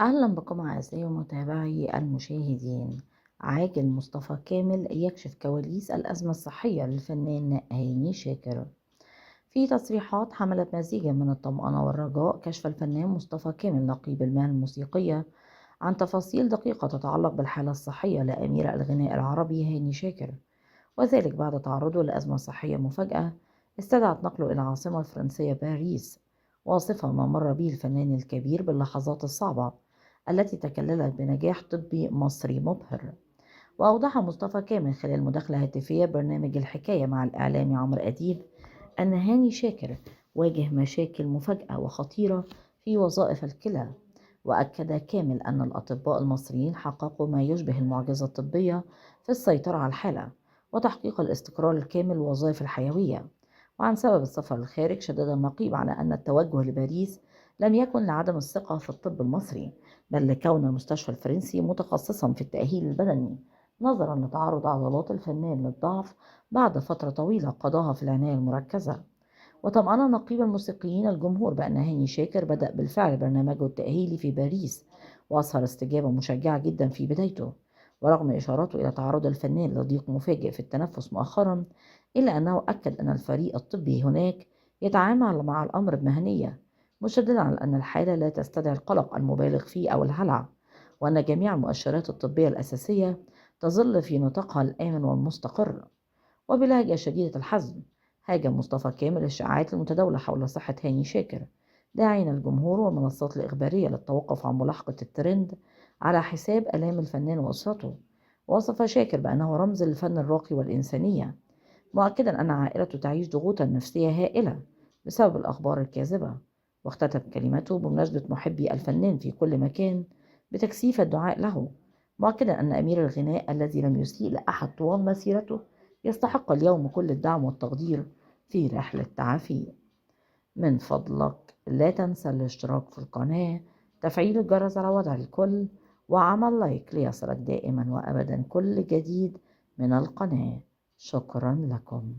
أهلا بكم أعزائي ومتابعي المشاهدين. عاجل مصطفى كامل يكشف كواليس الأزمة الصحية للفنان هاني شاكر. في تصريحات حملت مزيجا من الطمأنة والرجاء كشف الفنان مصطفى كامل نقيب المهن الموسيقية عن تفاصيل دقيقة تتعلق بالحالة الصحية لأمير الغناء العربي هاني شاكر، وذلك بعد تعرضه لأزمة صحية مفاجئة استدعت نقله إلى العاصمة الفرنسية باريس، واصفا ما مر به الفنان الكبير باللحظات الصعبة التي تكللت بنجاح طبي مصري مبهر. وأوضح مصطفى كامل خلال مداخلة هاتفية برنامج الحكاية مع الإعلامي عمرو أديب أن هاني شاكر واجه مشاكل مفاجئة وخطيرة في وظائف الكلى، وأكد كامل أن الأطباء المصريين حققوا ما يشبه المعجزة الطبية في السيطرة على الحالة وتحقيق الاستقرار الكامل للوظائف الحيوية. وعن سبب السفر للخارج شدد النقيب على أن التوجه لباريس لم يكن لعدم الثقة في الطب المصري، بل لكون المستشفى الفرنسي متخصصا في التأهيل البدني نظرا لتعرض عضلات الفنان للضعف بعد فترة طويلة قضاها في العناية المركزة. وطمأن نقيب الموسيقيين الجمهور بأن هاني شاكر بدأ بالفعل برنامجه التأهيلي في باريس، وأظهر استجابة مشجعة جدا في بدايته، ورغم إشاراته إلى تعرض الفنان لضيق مفاجئ في التنفس مؤخرا، إلا أنه أكد أن الفريق الطبي هناك يتعامل مع الأمر بمهنية، مشددا على أن الحالة لا تستدعي القلق المبالغ فيه أو الهلع، وأن جميع المؤشرات الطبية الأساسية تظل في نطاقها الآمن والمستقر. وبلهجة شديدة الحزم هاجم مصطفى كامل الشائعات المتداولة حول صحة هاني شاكر، داعيا الجمهور والمنصات الإخبارية للتوقف عن ملاحقة الترند على حساب آلام الفنان وأسرته. ووصف شاكر بأنه رمز للفن الراقي والإنسانية، مؤكدا أن عائلته تعيش ضغوطا نفسية هائلة بسبب الأخبار الكاذبة. واختتم كلمته بمناسبة محبي الفنان في كل مكان بتكثيف الدعاء له، مؤكدا أن أمير الغناء الذي لم يسيء لأحد طوال مسيرته يستحق اليوم كل الدعم والتقدير في رحلة تعافيه. من فضلك لا تنسى الاشتراك في القناة، تفعيل الجرس على وضع الكل، وعمل لايك ليصلك دائما وأبدا كل جديد من القناة. شكرا لكم.